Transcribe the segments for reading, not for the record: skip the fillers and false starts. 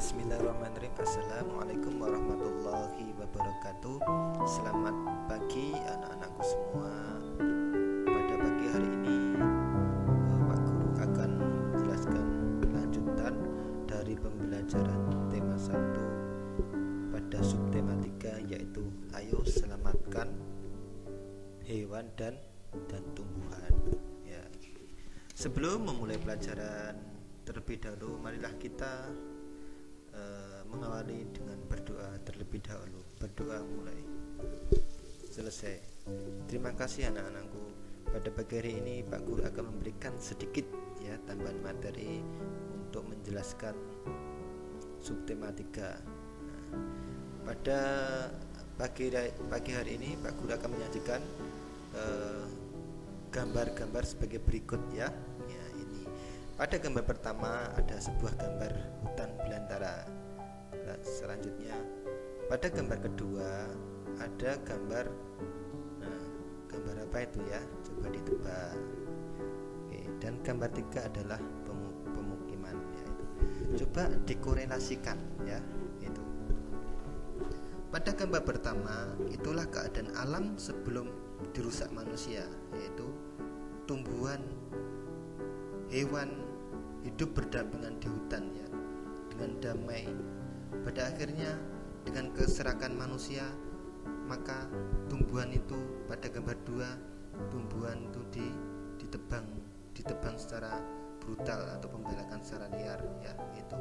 Bismillahirrahmanirrahim. Assalamualaikum warahmatullahi wabarakatuh. Selamat pagi anak-anakku semua. Pada pagi hari ini Pak Guru akan menjelaskan lanjutan dari pembelajaran tema 1 pada subtema 3, yaitu ayo selamatkan hewan dan tumbuhan. Ya. Sebelum memulai pelajaran, terlebih dahulu marilah kita mengawali dengan berdoa terlebih dahulu. Berdoa mulai selesai. Terima kasih anak-anakku. Pada pagi hari ini Pak Guru akan memberikan sedikit tambahan materi untuk menjelaskan subtema 3. Pada pagi hari ini Pak Guru akan menyajikan gambar-gambar sebagai berikut ya. Ini pada gambar pertama ada sebuah gambar hutan belantara. Selanjutnya pada gambar kedua ada gambar apa itu ya, coba ditebak. Dan gambar 3 adalah pemukiman ya, itu coba dikorelasikan ya. Itu pada gambar pertama itulah keadaan alam sebelum dirusak manusia, yaitu tumbuhan hewan hidup berdampingan di hutan ya, dengan damai. Pada akhirnya dengan keserakan manusia, maka tumbuhan itu pada gambar 2, tumbuhan itu ditebang secara brutal atau pembalakan secara liar ya, itu.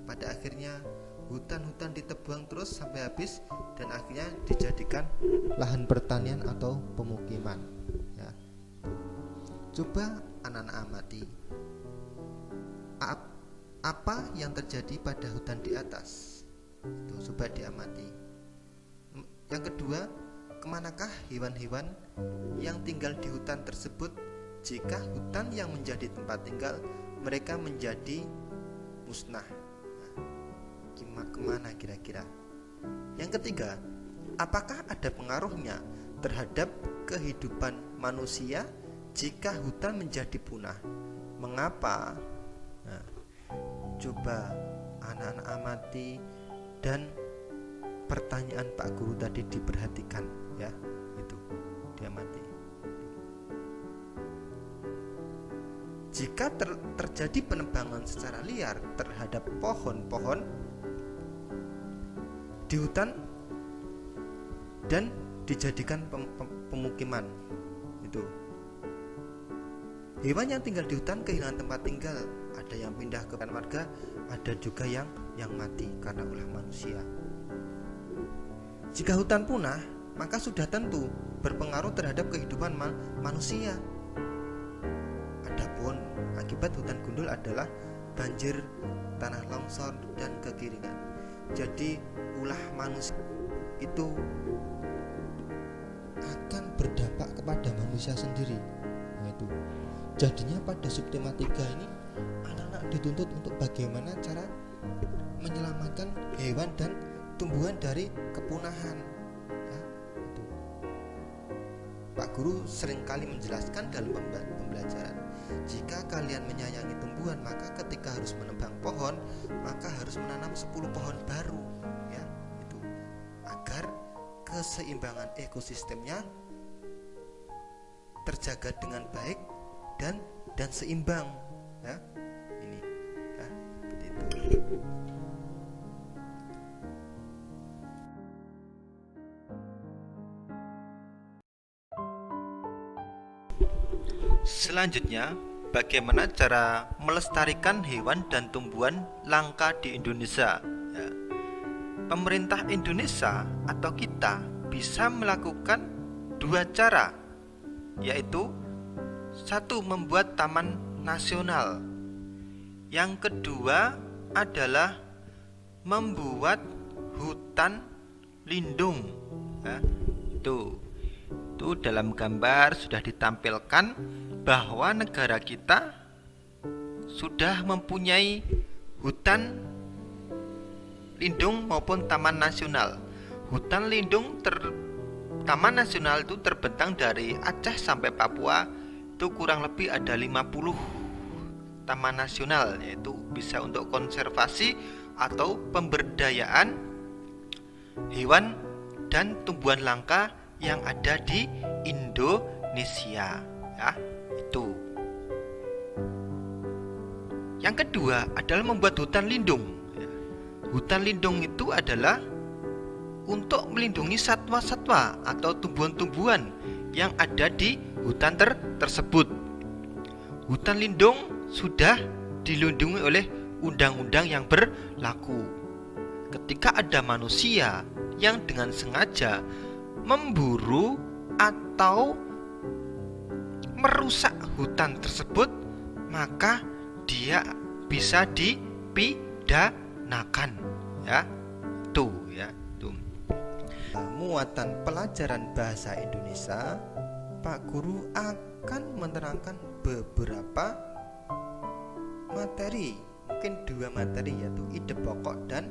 Pada akhirnya hutan-hutan ditebang terus sampai habis dan akhirnya dijadikan lahan pertanian atau pemukiman ya. Coba anak-anak amati apa yang terjadi pada hutan di atas. Itu coba diamati. Yang kedua, kemanakah hewan-hewan yang tinggal di hutan tersebut jika hutan yang menjadi tempat tinggal mereka menjadi musnah? Kemana kira-kira? Yang ketiga, apakah ada pengaruhnya terhadap kehidupan manusia jika hutan menjadi punah? Mengapa? Coba anak-anak amati dan pertanyaan Pak Guru tadi diperhatikan ya, itu diamati. Jika terjadi penebangan secara liar terhadap pohon-pohon di hutan dan dijadikan pemukiman, itu hewan yang tinggal di hutan kehilangan tempat tinggal. Ada yang pindah ke warga, ada juga yang mati karena ulah manusia. Jika hutan punah, maka sudah tentu berpengaruh terhadap kehidupan manusia. Adapun akibat hutan gundul adalah banjir, tanah longsor, dan kekeringan. Jadi ulah manusia itu akan berdampak kepada manusia sendiri. Itu jadinya pada subtema 3 ini anak-anak dituntut untuk bagaimana cara menyelamatkan hewan dan tumbuhan dari kepunahan ya, itu. Pak Guru seringkali menjelaskan dalam pembelajaran, jika kalian menyayangi tumbuhan, maka ketika harus menebang pohon, maka harus menanam 10 pohon baru ya, itu agar keseimbangan ekosistemnya terjaga dengan baik dan seimbang ya. Ini ya, seperti itu. Selanjutnya, bagaimana cara melestarikan hewan dan tumbuhan langka di Indonesia ya. Pemerintah Indonesia atau kita bisa melakukan 2 cara, yaitu 1, membuat taman nasional. Yang kedua adalah membuat hutan lindung ya. Itu dalam gambar sudah ditampilkan bahwa negara kita sudah mempunyai hutan lindung maupun taman nasional. Hutan lindung taman nasional itu terbentang dari Aceh sampai Papua. Itu kurang lebih ada 50 taman nasional, yaitu bisa untuk konservasi atau pemberdayaan hewan dan tumbuhan langka yang ada di Indonesia, ya. Itu. Yang kedua adalah membuat hutan lindung. Hutan lindung itu adalah untuk melindungi satwa-satwa atau tumbuhan-tumbuhan yang ada di hutan tersebut. Hutan lindung sudah dilindungi oleh undang-undang yang berlaku. Ketika ada manusia yang dengan sengaja memburu atau merusak hutan tersebut, maka dia bisa dipidanakan, ya. Tuh, ya. Tuh. Muatan pelajaran bahasa Indonesia, Pak Guru akan menerangkan beberapa materi, mungkin 2 materi, yaitu ide pokok dan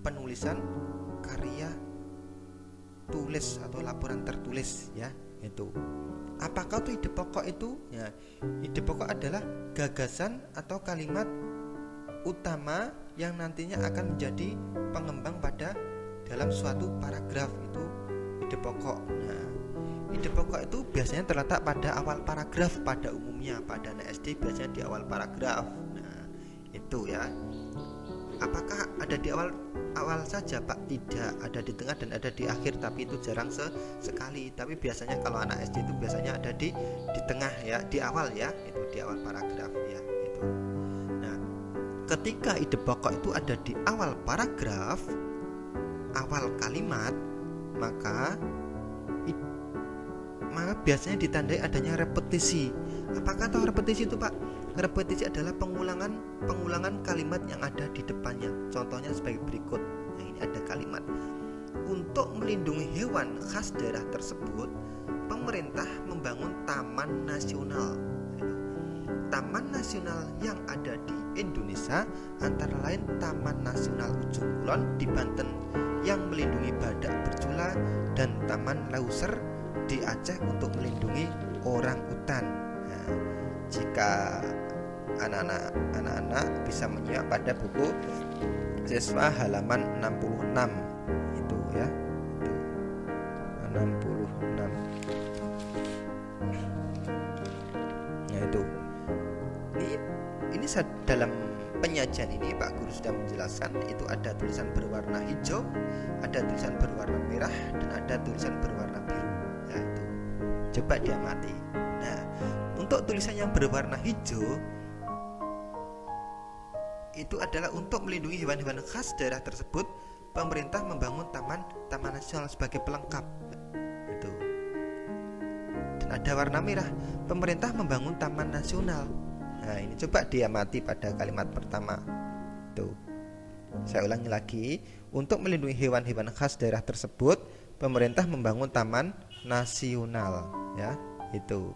penulisan karya tulis atau laporan tertulis, ya. Itu. Apakah itu ide pokok itu? Ya, ide pokok adalah gagasan atau kalimat utama yang nantinya akan menjadi pengembang pada dalam suatu paragraf, itu ide pokok. Nah, ide pokok itu biasanya terletak pada awal paragraf pada umumnya. Pada anak SD biasanya di awal paragraf. Nah, itu ya. Apakah ada di awal saja, Pak? Tidak, ada di tengah dan ada di akhir, tapi itu jarang sekali. Tapi biasanya kalau anak SD itu biasanya ada di tengah, ya, di awal, ya, itu di awal paragraf, ya, itu. Nah, ketika ide pokok itu ada di awal paragraf, awal kalimat, maka biasanya ditandai adanya repetisi. Apakah tahu repetisi itu, Pak? Repetisi adalah pengulangan kalimat yang ada di depannya. Contohnya sebagai berikut. Nah, ini ada kalimat. Untuk melindungi hewan khas daerah tersebut, pemerintah membangun taman nasional. Taman nasional yang ada di Indonesia antara lain Taman Nasional Ujung Kulon di Banten yang melindungi badak bercula, dan Taman Lauser di Aceh untuk melindungi orang utan. Nah, jika anak-anak bisa menyimak pada buku siswa halaman 66 itu, ya, itu 66. Nah, itu ini dalam penyajian ini Pak Guru sudah menjelaskan, itu ada tulisan berwarna hijau, ada tulisan berwarna merah, dan ada tulisan berwarna biru. Nah, itu coba diamati. Nah, untuk tulisan yang berwarna hijau itu adalah untuk melindungi hewan-hewan khas daerah tersebut, pemerintah membangun taman nasional sebagai pelengkap. Itu. Dan ada warna merah, pemerintah membangun taman nasional. Nah, ini coba diamati pada kalimat pertama. Tuh. Saya ulangi lagi, untuk melindungi hewan-hewan khas daerah tersebut, pemerintah membangun taman nasional, ya. Itu.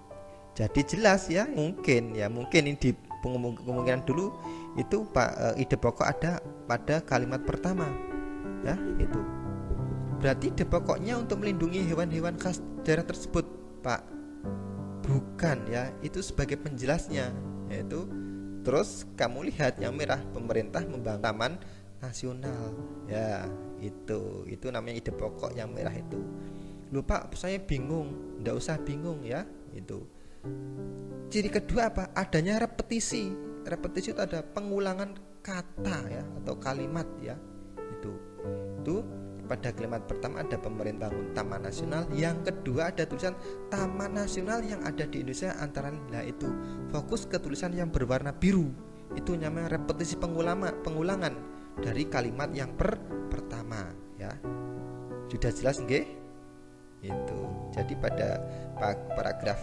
Jadi jelas, ya, mungkin ini di kemungkinan dulu itu Pak, ide pokok ada pada kalimat pertama, ya, itu. Berarti ide pokoknya untuk melindungi hewan-hewan khas daerah tersebut, Pak. Bukan, ya, itu sebagai penjelasnya, yaitu. Terus kamu lihat yang merah, pemerintah membangun taman nasional, ya, itu namanya ide pokok yang merah itu. Lupa, saya bingung. Nggak usah bingung, ya, itu. Ciri kedua apa? Adanya repetisi. Repetisi itu ada pengulangan kata, ya, atau kalimat, ya. Itu pada kalimat pertama ada pemerintah bangun taman nasional, yang kedua ada tulisan taman nasional yang ada di Indonesia antara lain. Itu fokus ke tulisan yang berwarna biru. Itu namanya repetisi, pengulangan dari kalimat yang pertama, ya. Sudah jelas nggih? Itu. Jadi pada paragraf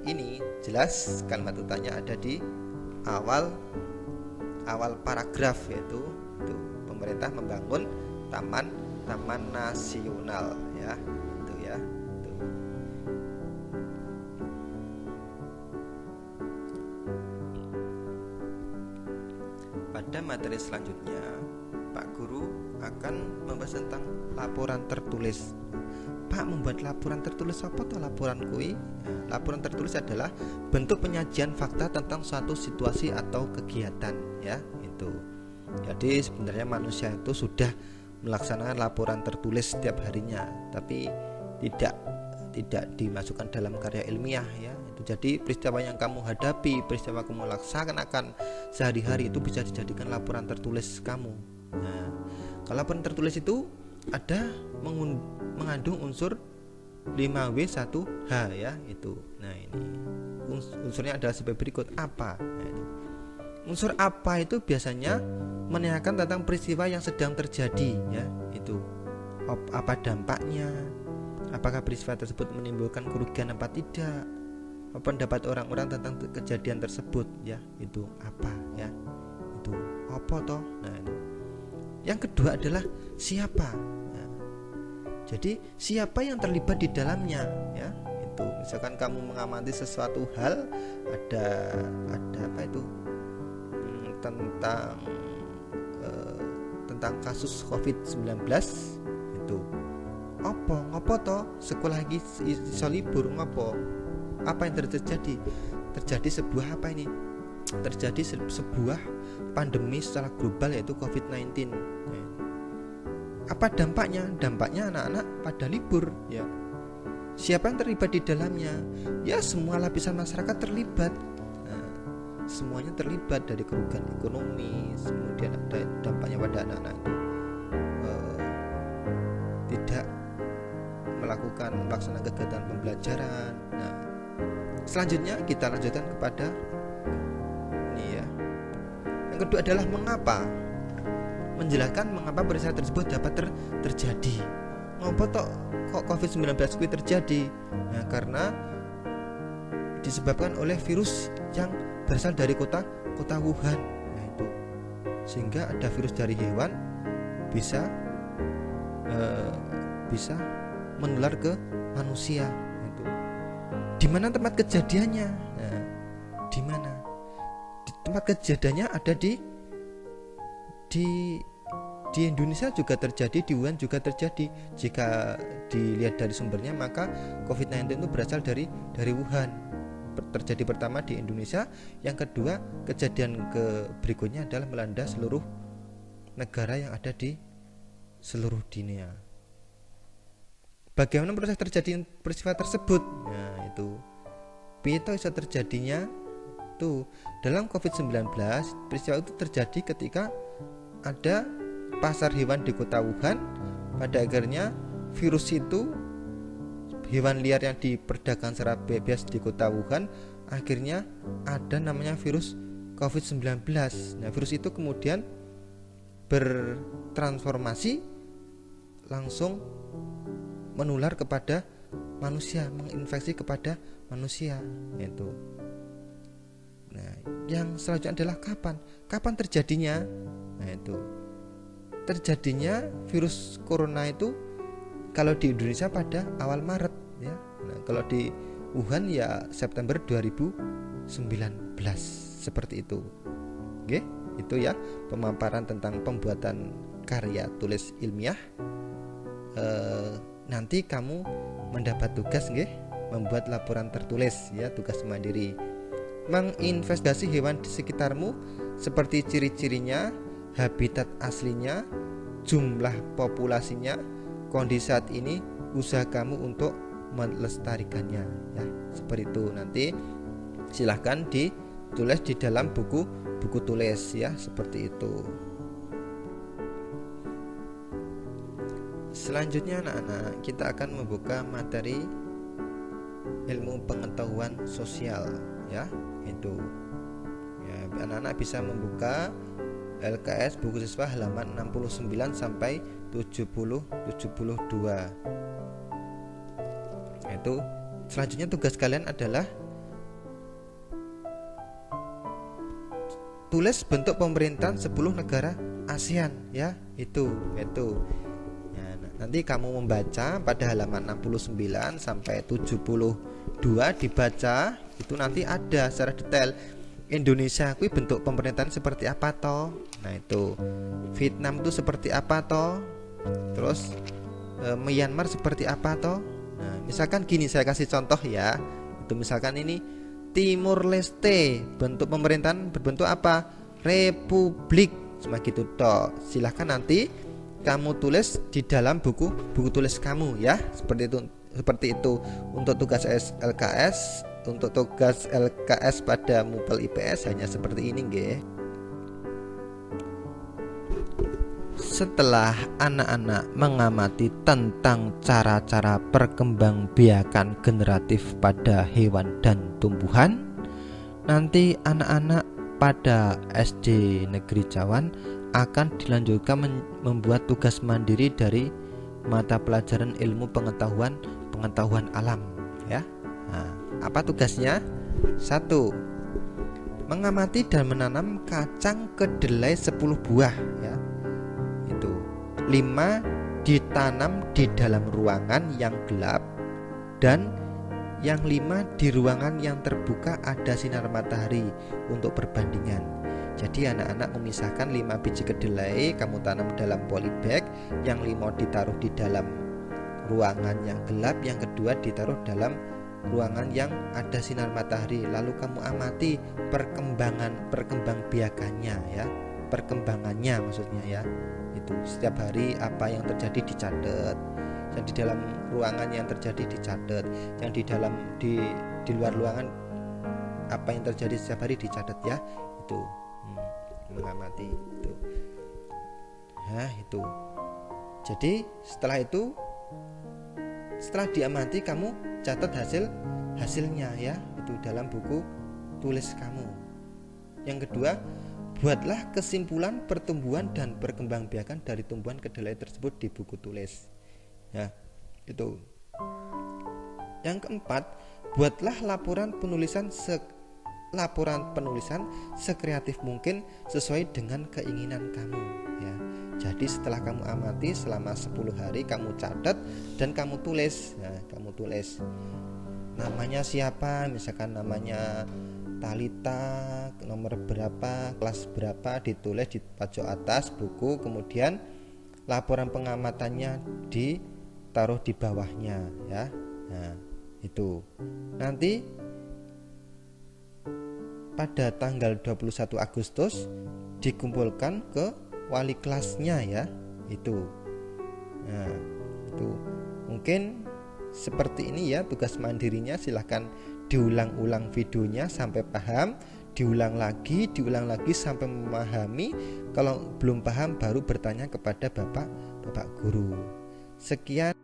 ini jelas kalimat utamanya ada di awal paragraf, yaitu itu pemerintah membangun taman nasional, ya, itu, ya, itu. Pada materi selanjutnya Pak Guru akan membahas tentang laporan tertulis. Pak, membuat laporan tertulis apa tuh laporan kui? Laporan tertulis adalah bentuk penyajian fakta tentang suatu situasi atau kegiatan, ya, itu. Jadi sebenarnya manusia itu sudah melaksanakan laporan tertulis setiap harinya, tapi tidak dimasukkan dalam karya ilmiah ya. Itu jadi peristiwa yang kamu hadapi, peristiwa kamu laksanakan sehari-hari itu bisa dijadikan laporan tertulis kamu. Nah, kalau laporan tertulis itu ada mengandung unsur 5W1H ya itu. Nah, ini unsurnya adalah sebagai berikut. Apa? Nah, itu. Unsur apa itu biasanya menanyakan tentang peristiwa yang sedang terjadi ya, itu apa dampaknya, apakah peristiwa tersebut menimbulkan kerugian apa tidak, apa pendapat orang-orang tentang kejadian tersebut ya, itu apa ya, itu apa toh. Nah, itu. Yang kedua adalah siapa ya. Jadi siapa yang terlibat di dalamnya ya, itu misalkan kamu mengamati sesuatu hal, ada apa itu tentang kasus COVID-19 itu ngopo toh sekolah lagi iso libur, ngopo, apa yang terjadi sebuah apa ini, terjadi sebuah pandemi secara global yaitu COVID-19 ya. Apa dampaknya anak-anak pada libur ya. Siapa yang terlibat di dalamnya ya, semua lapisan masyarakat terlibat. Semuanya terlibat, dari kerugian ekonomi, kemudian ada dampaknya pada anak-anak itu tidak melakukan pelaksanaan kegiatan pembelajaran. Nah, selanjutnya kita lanjutkan kepada ini ya. Yang kedua adalah mengapa, menjelaskan mengapa peristiwa tersebut dapat terjadi. Ngopo kok COVID-19 itu terjadi? Nah, karena disebabkan oleh virus yang berasal dari kota Wuhan. Nah, itu sehingga ada virus dari hewan bisa menular ke manusia. Itu di mana tempat kejadiannya? Nah, di mana? Di tempat kejadiannya ada di Indonesia juga terjadi, di Wuhan juga terjadi. Jika dilihat dari sumbernya, maka COVID-19 itu berasal dari Wuhan. Terjadi pertama di Indonesia, yang kedua kejadian berikutnya adalah melanda seluruh negara yang ada di seluruh dunia. Bagaimana proses terjadi peristiwa tersebut? Nah, itu itu bisa terjadinya tuh dalam COVID-19. Peristiwa itu terjadi ketika ada pasar hewan di kota Wuhan. Pada akhirnya virus itu, hewan liar yang diperdagangkan secara bebas di kota Wuhan, akhirnya ada namanya virus COVID-19. Nah, virus itu kemudian bertransformasi langsung menular kepada manusia, menginfeksi kepada manusia itu. Nah, yang selanjutnya adalah kapan terjadinya? Nah, itu terjadinya virus corona itu kalau di Indonesia pada awal Maret ya. Nah, kalau di Wuhan ya September 2019 seperti itu. Oke, itu ya pemaparan tentang pembuatan karya tulis ilmiah. Nanti kamu mendapat tugas membuat laporan tertulis ya, tugas mandiri. Menginvestigasi hewan di sekitarmu seperti ciri-cirinya, habitat aslinya, jumlah populasinya, kondisi saat ini, usaha kamu untuk melestarikannya ya, seperti itu. Nanti silahkan ditulis di dalam buku tulis ya, seperti itu. Selanjutnya anak-anak, kita akan membuka materi ilmu pengetahuan sosial ya, itu ya, anak-anak bisa membuka LKS buku siswa halaman 69 sampai 72. Itu selanjutnya tugas kalian adalah tulis bentuk pemerintahan 10 negara ASEAN ya, itu ya, nanti kamu membaca pada halaman 69 sampai 72, dibaca itu nanti ada secara detail Indonesia kui bentuk pemerintahan seperti apa toh. Nah, itu Vietnam itu seperti apa toh, terus Myanmar seperti apa toh. Nah, misalkan gini, saya kasih contoh ya. Itu misalkan ini Timur Leste, bentuk pemerintahan berbentuk apa? Republik Cuma gitu toh. Silahkan nanti kamu tulis di dalam buku tulis kamu ya. Seperti itu untuk tugas LKS. Untuk tugas LKS pada MUPEL IPS hanya seperti ini nggih. Setelah anak-anak mengamati tentang cara-cara perkembangbiakan generatif pada hewan dan tumbuhan, nanti anak-anak pada SD Negeri Cawan akan dilanjutkan membuat tugas mandiri dari mata pelajaran ilmu pengetahuan alam ya. Nah, apa tugasnya? 1. Mengamati dan menanam kacang kedelai 10 buah ya. Itu 5. Ditanam di dalam ruangan yang gelap, dan yang 5 di ruangan yang terbuka ada sinar matahari untuk perbandingan. Jadi anak-anak memisahkan 5 biji kedelai kamu tanam dalam polybag, yang 5 ditaruh di dalam ruangan yang gelap, yang kedua ditaruh dalam ruangan yang ada sinar matahari. Lalu kamu amati perkembangbiakannya ya, perkembangannya maksudnya ya. Itu setiap hari apa yang terjadi dicatat. Yang di dalam ruangan yang terjadi dicatat, yang di luar ruangan apa yang terjadi setiap hari dicatat ya. Itu mengamati itu. Nah, itu. Jadi setelah diamati kamu catat hasilnya ya, itu dalam buku tulis kamu. Yang kedua, buatlah kesimpulan pertumbuhan dan perkembangbiakan dari tumbuhan kedelai tersebut di buku tulis. Ya, itu. Yang keempat, buatlah laporan penulisan sekreatif mungkin sesuai dengan keinginan kamu ya. Jadi setelah kamu amati selama 10 hari kamu catat dan kamu tulis. Nah, kamu tulis namanya siapa, misalkan namanya Talita, nomor berapa, kelas berapa, ditulis di pojok atas buku, kemudian laporan pengamatannya ditaruh di bawahnya ya. Nah, itu. Nanti pada tanggal 21 Agustus dikumpulkan ke wali kelasnya ya. Itu. Nah, itu. Mungkin seperti ini ya tugas mandirinya. Silahkan diulang-ulang videonya sampai paham, diulang lagi sampai memahami. Kalau belum paham baru bertanya kepada Bapak guru. Sekian.